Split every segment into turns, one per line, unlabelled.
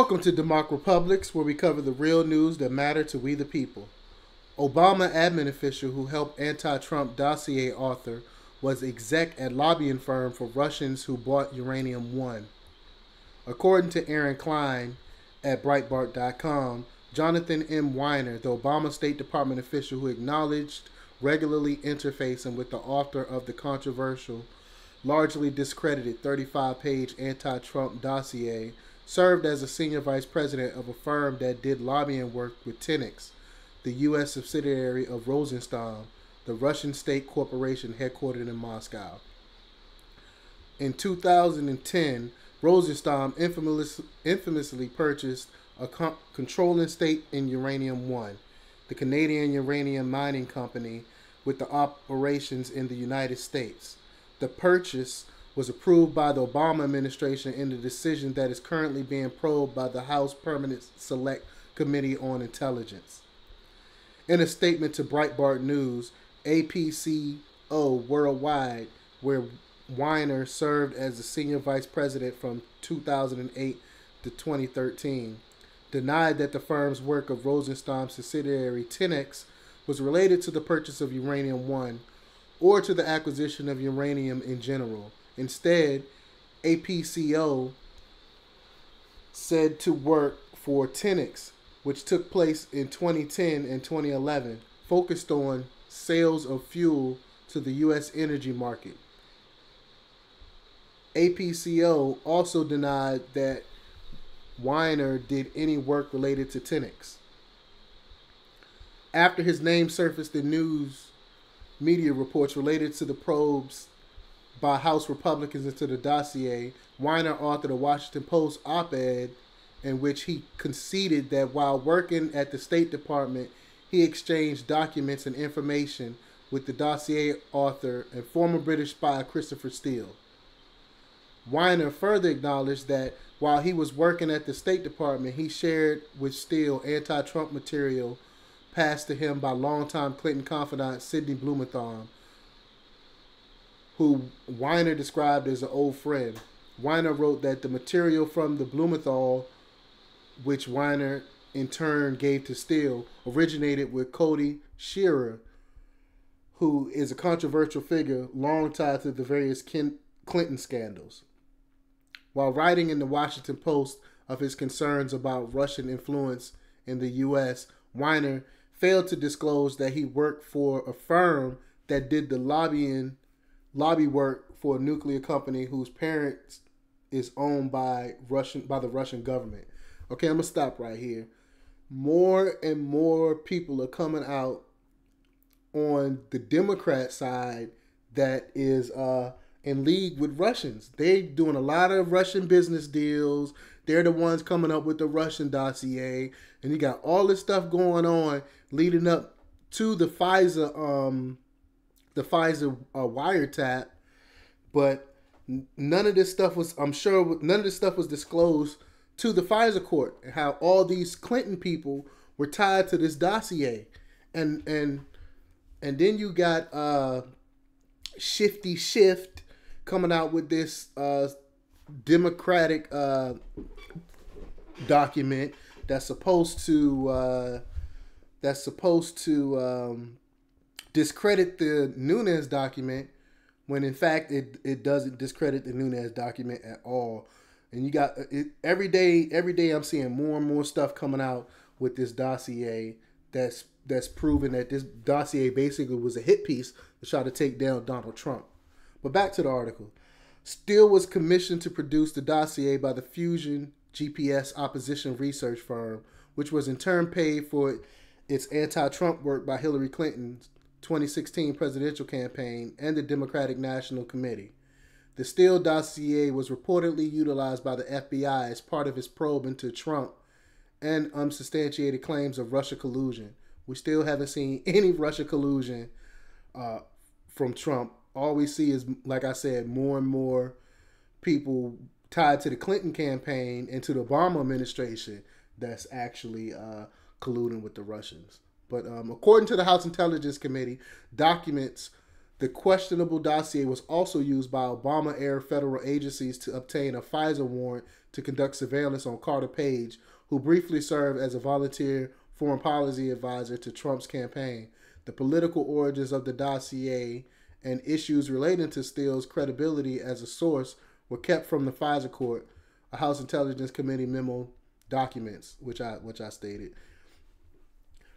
Welcome to Democratic Republics, where we cover the real news that matter to we the people. Obama admin official who helped anti-Trump dossier author was exec at lobbying firm for Russians who bought Uranium One. According to Aaron Klein at Breitbart.com, Jonathan M. Weiner, the Obama State Department official who acknowledged regularly interfacing with the author of the controversial, largely discredited 35-page anti-Trump dossier, served as a senior vice president of a firm that did lobbying work with Tenex, the U.S. subsidiary of Rosenstahl, the Russian state corporation headquartered in Moscow. In 2010, Rosenstahl infamously purchased a controlling stake in Uranium One, the Canadian uranium mining company with the operations in the United States. The purchase was approved by the Obama administration in the decision that is currently being probed by the House Permanent Select Committee on Intelligence. In a statement to Breitbart News, APCO Worldwide, where Weiner served as the senior vice president from 2008 to 2013, denied that the firm's work of Rosenstahl's subsidiary Tenex was related to the purchase of Uranium One or to the acquisition of uranium in general. Instead, APCO said to work for Tenex, which took place in 2010 and 2011, focused on sales of fuel to the U.S. energy market. APCO also denied that Weiner did any work related to Tenex. After his name surfaced in news media reports related to the probes by House Republicans into the dossier, Weiner authored a Washington Post op-ed in which he conceded that while working at the State Department, he exchanged documents and information with the dossier author and former British spy Christopher Steele. Weiner further acknowledged that while he was working at the State Department, he shared with Steele anti-Trump material passed to him by longtime Clinton confidant Sidney Blumenthal, who Weiner described as an old friend. Weiner wrote that the material from the Blumenthal, which Weiner in turn gave to Steele, originated with Cody Shearer, who is a controversial figure long tied to the various Clinton scandals. While writing in the Washington Post of his concerns about Russian influence in the U.S., Weiner failed to disclose that he worked for a firm that did the lobby work for a nuclear company whose parent is owned by the Russian government. Okay, I'm gonna stop right here. More and more people are coming out on the Democrat side that is in league with Russians. They're doing a lot of Russian business deals. They're the ones coming up with the Russian dossier, and you got all this stuff going on leading up to the Pfizer wiretap. But none of this stuff was, I'm sure, none of this stuff was disclosed to the Pfizer court, and how all these Clinton people were tied to this dossier, and then you got Shifty Shift coming out with this Democratic document that's supposed to discredit the Nunes document, when in fact it doesn't discredit the Nunes document at all. And you got every day I'm seeing more and more stuff coming out with this dossier that's proving that this dossier basically was a hit piece to try to take down Donald Trump. But back to the article. Steele was commissioned to produce the dossier by the Fusion GPS opposition research firm, which was in turn paid for its anti-Trump work by Hillary Clinton's 2016 presidential campaign and the Democratic National Committee. The Steele dossier was reportedly utilized by the FBI as part of its probe into Trump and unsubstantiated claims of Russia collusion. We still haven't seen any Russia collusion from Trump. All we see is, like I said, more and more people tied to the Clinton campaign and to the Obama administration that's actually colluding with the Russians. But according to the House Intelligence Committee, documents The questionable dossier was also used by Obama-era federal agencies to obtain a FISA warrant to conduct surveillance on Carter Page, who briefly served as a volunteer foreign policy advisor to Trump's campaign. The political origins of the dossier and issues relating to Steele's credibility as a source were kept from the FISA court, a House Intelligence Committee memo documents, which I stated.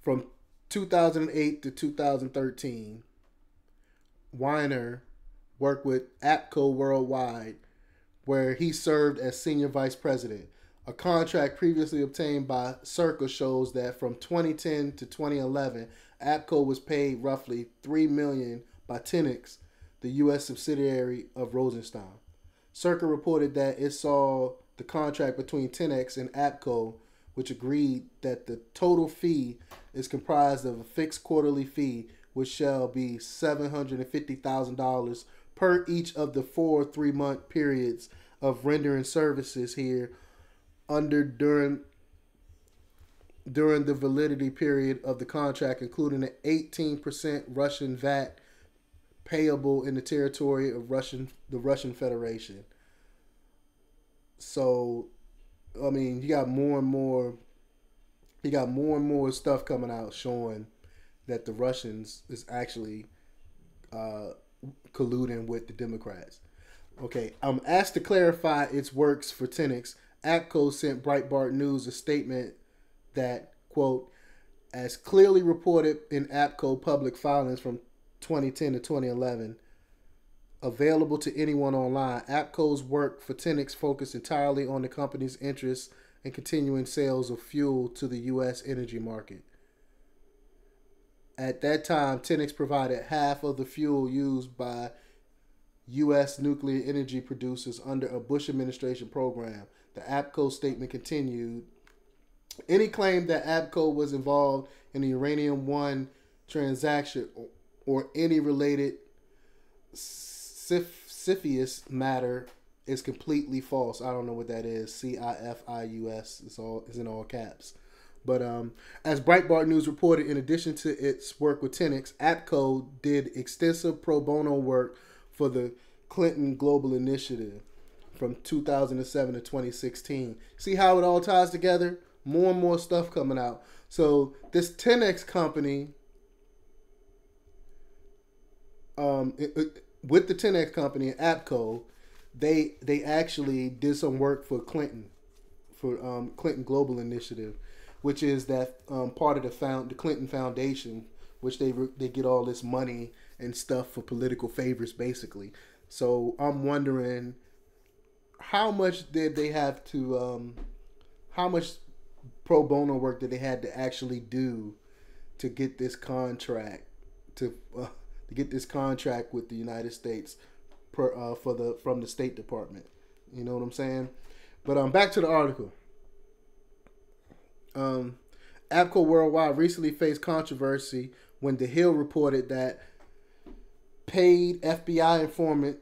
From 2008 to 2013, Weiner worked with APCO Worldwide, where he served as senior vice president. A contract previously obtained by Circa shows that from 2010 to 2011, APCO was paid roughly $3 million by Tenex, the U.S. subsidiary of Rosenstein. Circa reported that it saw the contract between Tenex and APCO, which agreed that the total fee is comprised of a fixed quarterly fee, which shall be $750,000 per each of the 4 3-month periods of rendering services here during the validity period of the contract, including an 18% Russian VAT payable in the territory of the Russian Federation. So, I mean, you got more and more stuff coming out showing that the Russians is actually colluding with the Democrats. Okay, I'm asked to clarify its works for Tenex. APCO sent Breitbart News a statement that, quote, as clearly reported in APCO public filings from 2010 to 2011, available to anyone online, APCO's work for Tenex focused entirely on the company's interests in continuing sales of fuel to the U.S. energy market. At that time, Tenex provided half of the fuel used by U.S. nuclear energy producers under a Bush administration program. The APCO statement continued, any claim that APCO was involved in the Uranium One transaction or any related CFIUS matter is completely false. I don't know what that is. CIFIUS. It's in all caps. But as Breitbart News reported, in addition to its work with Tenex, APCO did extensive pro bono work for the Clinton Global Initiative from 2007 to 2016. See how it all ties together? More and more stuff coming out. So this Tenex company, with the Tenex company and APCO, they actually did some work for Clinton, for Clinton Global Initiative, which is that part of the Clinton Foundation, which they get all this money and stuff for political favors, basically. So I'm wondering, how much did they have to, how much pro bono work did they had to actually do to get this contract to get this contract with the United States from the State Department? You know what I'm saying? But back to the article. APCO Worldwide recently faced controversy when The Hill reported that paid FBI informant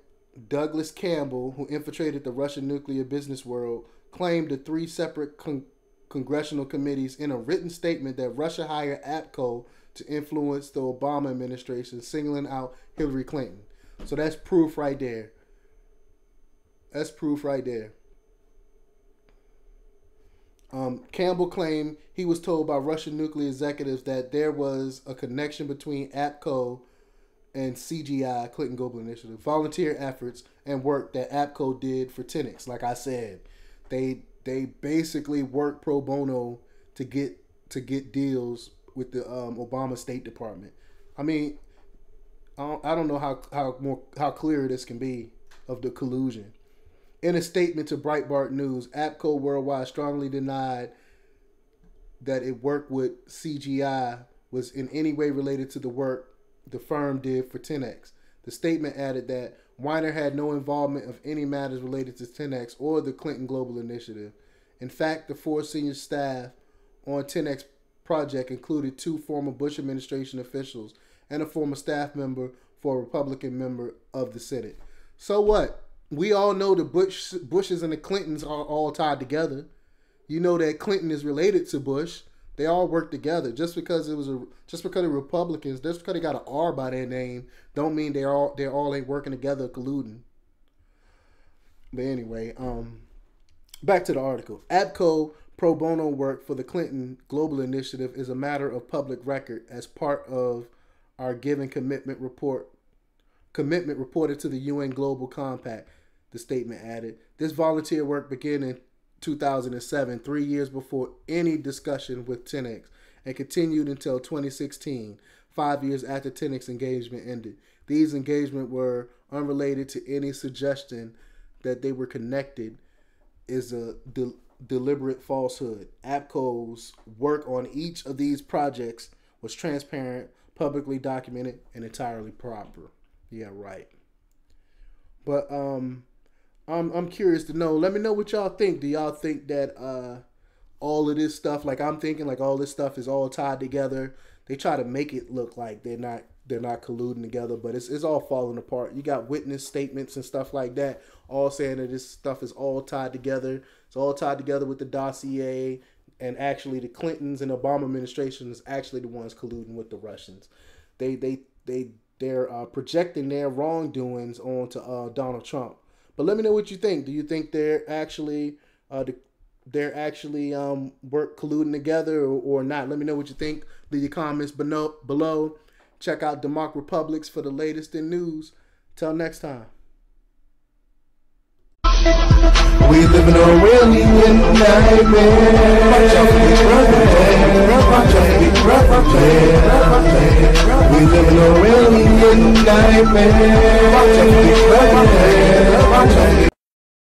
Douglas Campbell, who infiltrated the Russian nuclear business world, claimed to 3 separate congressional committees in a written statement that Russia hired APCO to influence the Obama administration, singling out Hillary Clinton. So that's proof right there. That's proof right there. Campbell claimed he was told by Russian nuclear executives that there was a connection between APCO and CGI, Clinton Global Initiative, volunteer efforts and work that APCO did for Tenex. Like I said, they basically work pro bono to get deals with the Obama State Department. I mean, I don't know how clear this can be of the collusion. In a statement to Breitbart News, APCO Worldwide strongly denied that it worked with CGI was in any way related to the work the firm did for Tenex. The statement added that Weiner had no involvement of any matters related to Tenex or the Clinton Global Initiative. In fact, the 4 senior staff on Tenex project included 2 former Bush administration officials and a former staff member for a Republican member of the Senate. So what? We all know the Bushes and the Clintons are all tied together. You know that Clinton is related to Bush. They all work together. Just because the Republicans, just because they got an R by their name, don't mean they're all ain't working together colluding. But anyway, back to the article. APCO pro bono work for the Clinton Global Initiative is a matter of public record as part of our given commitment reported to the UN Global Compact, the statement added. This volunteer work began in 2007, 3 years before any discussion with 10X, and continued until 2016, 5 years after 10X engagement ended. These engagements were unrelated to any suggestion that they were connected is a deliberate falsehood. APCO's work on each of these projects was transparent, publicly documented, and entirely proper. Yeah, right. But I'm curious to know. Let me know what y'all think. Do y'all think that all of this stuff, like I'm thinking, like all this stuff is all tied together? They try to make it look like they're not colluding together, but it's all falling apart. You got witness statements and stuff like that, all saying that this stuff is all tied together. It's all tied together with the dossier, and actually the Clintons and Obama administration is actually the ones colluding with the Russians. They're projecting their wrongdoings onto Donald Trump. But let me know what you think. Do you think they're actually work colluding together or not? Let me know what you think. Leave your comments below. Check out Democ Republics for the latest in news. Till next time.
We live in a really nightmare. We live in a really nightmare.